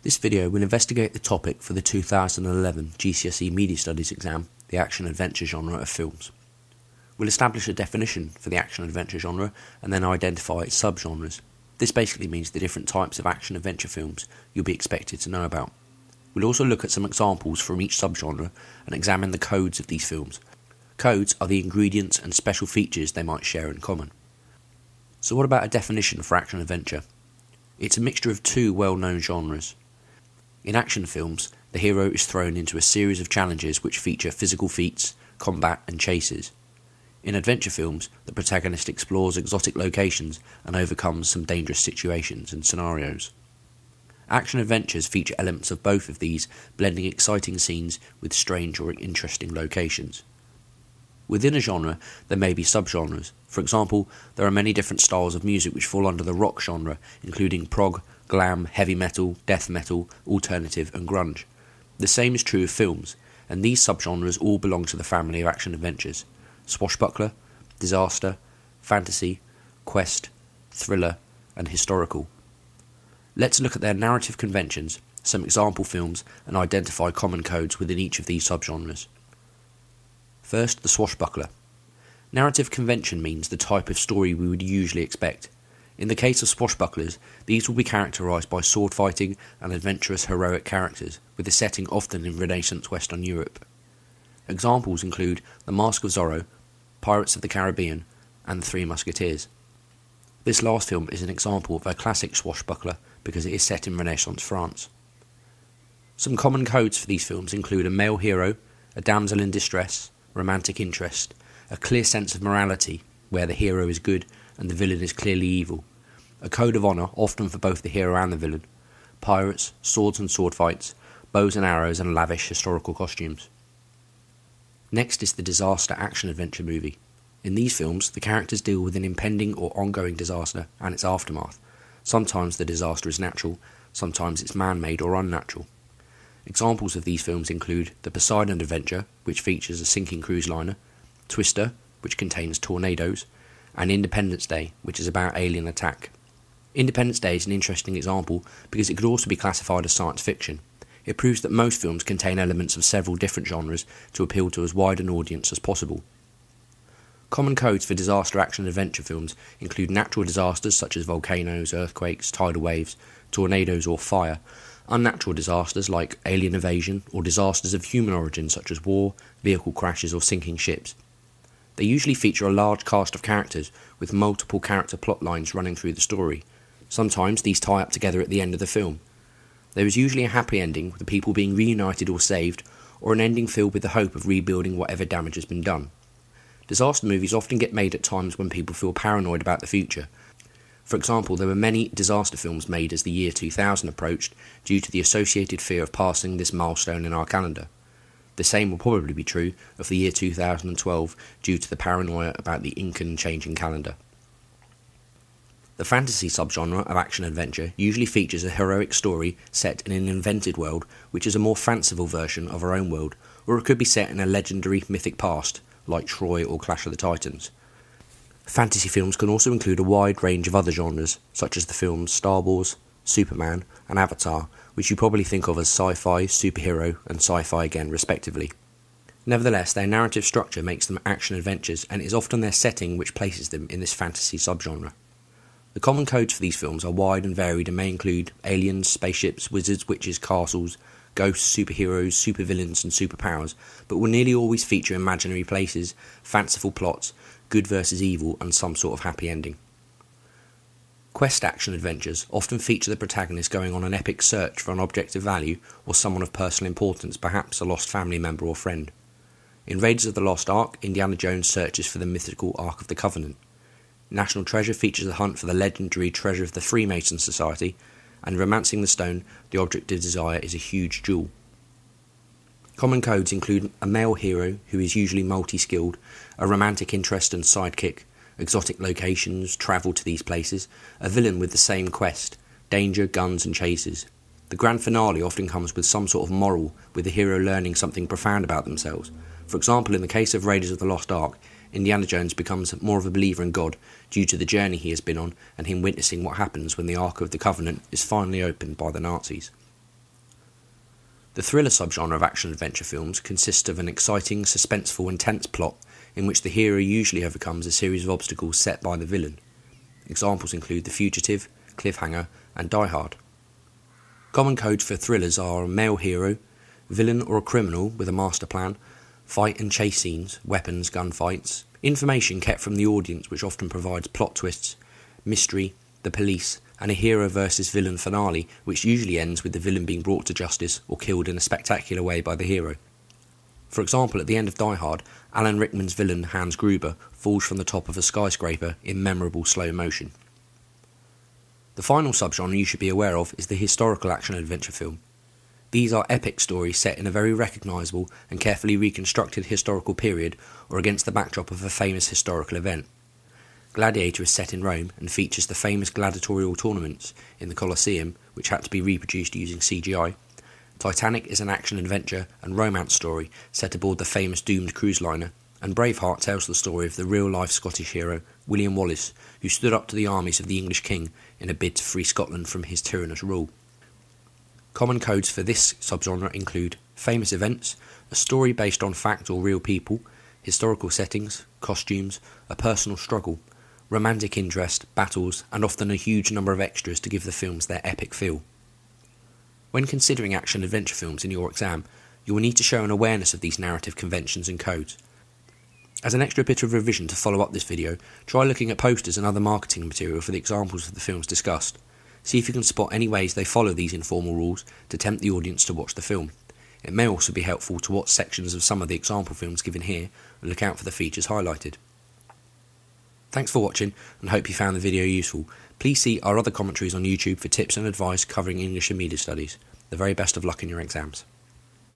This video will investigate the topic for the 2011 GCSE Media Studies exam, the action-adventure genre of films. We'll establish a definition for the action-adventure genre and then identify its subgenres. This basically means the different types of action-adventure films you'll be expected to know about. We'll also look at some examples from each subgenre and examine the codes of these films. Codes are the ingredients and special features they might share in common. So what about a definition for action-adventure? It's a mixture of two well-known genres. In action films, the hero is thrown into a series of challenges which feature physical feats, combat and chases. In adventure films, the protagonist explores exotic locations and overcomes some dangerous situations and scenarios. Action adventures feature elements of both of these, blending exciting scenes with strange or interesting locations. Within a genre, there may be subgenres. For example, there are many different styles of music which fall under the rock genre, including prog, glam, heavy metal, death metal, alternative and grunge. The same is true of films, and these subgenres all belong to the family of action adventures: swashbuckler, disaster, fantasy, quest, thriller and historical. Let's look at their narrative conventions, some example films, and identify common codes within each of these subgenres. First, the swashbuckler. Narrative convention means the type of story we would usually expect. In the case of swashbucklers, these will be characterised by sword fighting and adventurous heroic characters, with the setting often in Renaissance Western Europe. Examples include The Mask of Zorro, Pirates of the Caribbean, and The Three Musketeers. This last film is an example of a classic swashbuckler because it is set in Renaissance France. Some common codes for these films include a male hero, a damsel in distress, romantic interest, a clear sense of morality, where the hero is good and the villain is clearly evil, a code of honour, often for both the hero and the villain, pirates, swords and sword fights, bows and arrows and lavish historical costumes. Next is the disaster action-adventure movie. In these films, the characters deal with an impending or ongoing disaster and its aftermath. Sometimes the disaster is natural, sometimes it's man-made or unnatural. Examples of these films include The Poseidon Adventure, which features a sinking cruise liner, Twister, which contains tornadoes, and Independence Day, which is about alien attack. Independence Day is an interesting example because it could also be classified as science fiction. It proves that most films contain elements of several different genres to appeal to as wide an audience as possible. Common codes for disaster action adventure films include natural disasters such as volcanoes, earthquakes, tidal waves, tornadoes or fire, unnatural disasters like alien invasion, or disasters of human origin such as war, vehicle crashes or sinking ships. They usually feature a large cast of characters with multiple character plot lines running through the story. Sometimes these tie up together at the end of the film. There is usually a happy ending with the people being reunited or saved, or an ending filled with the hope of rebuilding whatever damage has been done. Disaster movies often get made at times when people feel paranoid about the future. For example, there were many disaster films made as the year 2000 approached due to the associated fear of passing this milestone in our calendar. The same will probably be true of the year 2012 due to the paranoia about the Incan changing calendar. The fantasy subgenre of action-adventure usually features a heroic story set in an invented world which is a more fanciful version of our own world, or it could be set in a legendary mythic past, like Troy or Clash of the Titans. Fantasy films can also include a wide range of other genres, such as the films Star Wars, Superman and Avatar, which you probably think of as sci-fi, superhero and sci-fi again respectively. Nevertheless, their narrative structure makes them action-adventures, and it is often their setting which places them in this fantasy subgenre. The common codes for these films are wide and varied and may include aliens, spaceships, wizards, witches, castles, ghosts, superheroes, supervillains and superpowers, but will nearly always feature imaginary places, fanciful plots, good versus evil and some sort of happy ending. Quest action adventures often feature the protagonist going on an epic search for an object of value or someone of personal importance, perhaps a lost family member or friend. In Raiders of the Lost Ark, Indiana Jones searches for the mythical Ark of the Covenant. National Treasure features a hunt for the legendary treasure of the Freemason Society, and Romancing the Stone, the object of desire is a huge jewel. Common codes include a male hero who is usually multi-skilled, a romantic interest and sidekick, exotic locations, travel to these places, a villain with the same quest, danger, guns and chases. The grand finale often comes with some sort of moral, with the hero learning something profound about themselves. For example, in the case of Raiders of the Lost Ark, Indiana Jones becomes more of a believer in God due to the journey he has been on and him witnessing what happens when the Ark of the Covenant is finally opened by the Nazis. The thriller subgenre of action-adventure films consists of an exciting, suspenseful and tense plot in which the hero usually overcomes a series of obstacles set by the villain. Examples include The Fugitive, Cliffhanger and Die Hard. Common codes for thrillers are a male hero, villain or a criminal with a master plan, fight and chase scenes, weapons, gunfights, information kept from the audience which often provides plot twists, mystery, the police, and a hero versus villain finale which usually ends with the villain being brought to justice or killed in a spectacular way by the hero. For example, at the end of Die Hard, Alan Rickman's villain Hans Gruber falls from the top of a skyscraper in memorable slow motion. The final subgenre you should be aware of is the historical action-adventure film. These are epic stories set in a very recognisable and carefully reconstructed historical period or against the backdrop of a famous historical event. Gladiator is set in Rome and features the famous gladiatorial tournaments in the Colosseum, which had to be reproduced using CGI. Titanic is an action-adventure and romance story set aboard the famous doomed cruise liner, and Braveheart tells the story of the real-life Scottish hero William Wallace, who stood up to the armies of the English king in a bid to free Scotland from his tyrannous rule. Common codes for this subgenre include famous events, a story based on fact or real people, historical settings, costumes, a personal struggle, romantic interest, battles, and often a huge number of extras to give the films their epic feel. When considering action-adventure films in your exam, you will need to show an awareness of these narrative conventions and codes. As an extra bit of revision to follow up this video, try looking at posters and other marketing material for the examples of the films discussed. See if you can spot any ways they follow these informal rules to tempt the audience to watch the film. It may also be helpful to watch sections of some of the example films given here and look out for the features highlighted. Thanks for watching and hope you found the video useful. Please see our other commentaries on YouTube for tips and advice covering English and Media Studies. The very best of luck in your exams.